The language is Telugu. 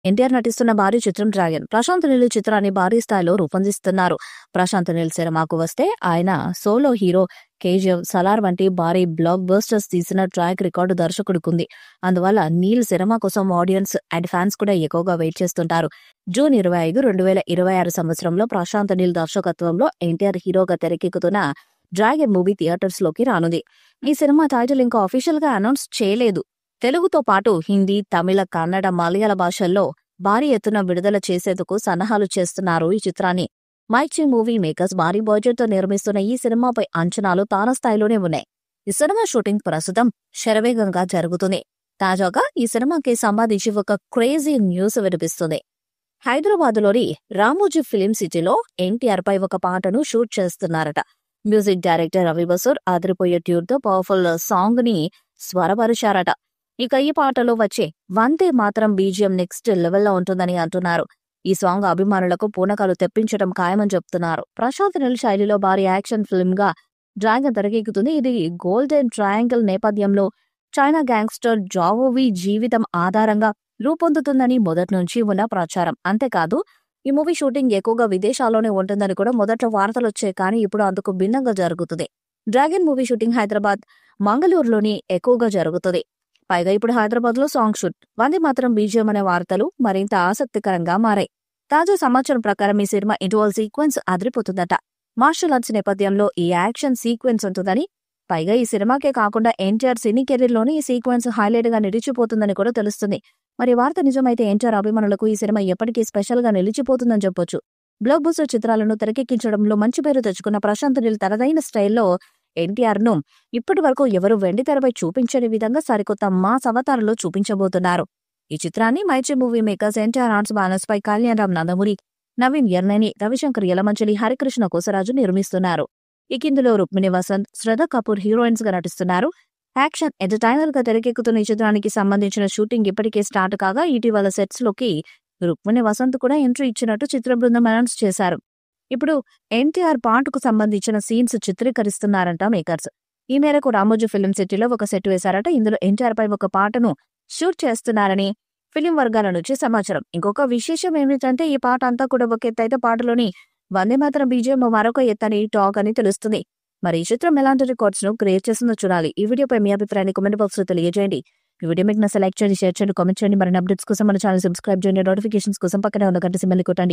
ఎన్టీఆర్ నటిస్తున్న భారీ చిత్రం డ్రాగన్. ప్రశాంత్ నీల్ చిత్రాన్ని భారీ స్థాయిలో రూపొందిస్తున్నారు. ప్రశాంత్ నీల్ సినిమాకు వస్తే ఆయన సోలో హీరో కేజీఎఫ్, సలార్ వంటి భారీ బ్లాక్ బస్టర్స్ తీసిన ట్రాక్ రికార్డు దర్శకుడికుంది. అందువల్ల నీల్ సినిమా కోసం ఆడియన్స్ అండ్ ఫ్యాన్స్ కూడా ఎక్కువగా వెయిట్ చేస్తుంటారు. జూన్ 25, 2026 సంవత్సరంలో ప్రశాంత్ నీల్ దర్శకత్వంలో ఎన్టీఆర్ హీరోగా తెరకెక్కుతున్న డ్రాగన్ మూవీ థియేటర్స్ లోకి రానుంది. ఈ సినిమా టైటిల్ ఇంకా అఫీషియల్ గా అనౌన్స్ చేయలేదు. తెలుగుతో పాటు హిందీ, తమిళ, కన్నడ, మలయాళ భాషల్లో భారీ ఎత్తున విడుదల చేసేందుకు సన్నాహాలు చేస్తున్నారు ఈ చిత్రాన్ని. మైచి మూవీ మేకర్స్ భారీ బడ్జెట్ తో నిర్మిస్తున్న ఈ సినిమాపై అంచనాలు తారస్థాయిలోనే ఉన్నాయి. ఈ సినిమా షూటింగ్ ప్రస్తుతం శరవేగంగా జరుగుతుంది. తాజాగా ఈ సినిమాకి సంబంధించి ఒక క్రేజీ న్యూస్ వినిపిస్తుంది. హైదరాబాద్లోని రామోజీ ఫిలిం సిటీలో ఎన్టీఆర్ పై ఒక పాటను షూట్ చేస్తున్నారట. మ్యూజిక్ డైరెక్టర్ రవి బసూర్ అదిరిపోయే ట్యూన్తో పవర్ఫుల్ సాంగ్ ని స్వరపరిచారట. ఇక ఈ పాటలో వచ్చే వందే మాత్రం బీజిఎం నెక్స్ట్ లెవెల్లో ఉంటుందని అంటున్నారు. ఈ సాంగ్ అభిమానులకు పూనకాలు తెప్పించడం ఖాయమని చెప్తున్నారు. ప్రశాంత్ నీల్ శైలిలో భారీ యాక్షన్ ఫిల్మ్ గా డ్రాగన్ తెరకెక్కుతుంది. ఇది గోల్డెన్ ట్రయాంగిల్ నేపథ్యంలో చైనా గ్యాంగ్స్టర్ జావోవి జీవితం ఆధారంగా రూపొందుతుందని మొదటి నుంచి ఉన్న ప్రచారం. అంతేకాదు ఈ మూవీ షూటింగ్ ఎక్కువగా విదేశాల్లోనే ఉంటుందని కూడా మొదట వార్తలొచ్చాయి. కానీ ఇప్పుడు అందుకు భిన్నంగా జరుగుతుంది. డ్రాగన్ మూవీ షూటింగ్ హైదరాబాద్, మంగళూరులోని ఎక్కువగా జరుగుతుంది. పైగా ఇప్పుడు హైదరాబాద్ లో సాంగ్ షూట్. వందే మాత్రం బీజిఎం అనే వార్తలు మరింత ఆసక్తికరంగా మారాయి. తాజా సమాచారం ప్రకారం ఈ సినిమా ఇంటర్వల్ సీక్వెన్స్ అదిరిపోతుందట. మార్షల్ ఆర్ట్స్ నేపథ్యంలో ఈ యాక్షన్ సీక్వెన్స్ ఉంటుందని, పైగా ఈ సినిమాకే కాకుండా ఎన్టీఆర్ సినీ కెరీర్ లోనే ఈ సీక్వెన్స్ హైలైట్ గా నిలిచిపోతుందని కూడా తెలుస్తుంది. మరి వార్త నిజమైతే ఎన్టీఆర్ అభిమానులకు ఈ సినిమా ఎప్పటికీ స్పెషల్ గా నిలిచిపోతుందని చెప్పొచ్చు. బ్లాక్ బస్టర్ చిత్రాలను తెరకెక్కించడంలో మంచి పేరు తెచ్చుకున్న ప్రశాంత్ నీల్ తనదైన స్టైల్లో ఎన్టీఆర్ ను ఇప్పటి వరకు ఎవరు వెండి తెరపై చూపించని విధంగా సరికొత్త మాస్ అవతారంలో చూపించబోతున్నారు. ఈ చిత్రాన్ని మైచి movie makers, NTR arts banners పై కళ్యాణ్ రామ్ నందమూరి, నవీన్ ఎర్నేని, రవిశంకర్ యలమంచిలి, హరికృష్ణ కోసరాజు నిర్మిస్తున్నారు. ఇందులో రుక్మిణి వసంత్, శ్రద్ధ కపూర్ హీరోయిన్స్ గా నటిస్తున్నారు. యాక్షన్ ఎంటర్టైనర్ గా తెరకెక్కుతున్న ఈ చిత్రానికి సంబంధించిన షూటింగ్ ఇప్పటికే స్టార్ట్ కాగా ఇటీవల సెట్స్ లోకి రుక్మిణి వసంత్ కూడా ఎంట్రీ ఇచ్చినట్టు చిత్ర బృందం అనౌన్స్ చేశారు. ఇప్పుడు ఎన్టీఆర్ పాటకు సంబంధించిన సీన్స్ చిత్రీకరిస్తున్నారంట మేకర్స్. ఈ మేరకు రామోజీ ఫిలిం సిటీలో ఒక సెట్ వేశారట. ఇందులో ఎన్టీఆర్ పై ఒక పాటను షూట్ చేస్తున్నారని ఫిలిం వర్గాల నుంచి సమాచారం. ఇంకొక విశేషం ఏమిటంటే ఈ పాట అంతా కూడా ఒక ఎత్తైతే పాటలోని వందే మాత్రం బీజిఎం మరొక ఎత్తని టాక్ అని తెలుస్తుంది. మరి ఈ చిత్రం ఎలాంటి రికార్డ్స్ ను క్రియేట్ చేస్తుందో చూడాలి. ఈ వీడియోపై మీ అభిప్రాయాన్ని కామెంట్ బాక్స్ లో తెలియజేయండి. ఈ వీడియో మీకు సెలెక్ట్ చేయండి, షేర్ చేయండి, కామెంట్ చేయండి. మరిన్ని అప్డేట్స్ కోసం మన ఛానల్ సబ్స్క్రైబ్ చేయండి. నోటిఫికేషన్స్ కోసం పక్కనే ఉన్న గంట సింబల్ ని కొట్టండి.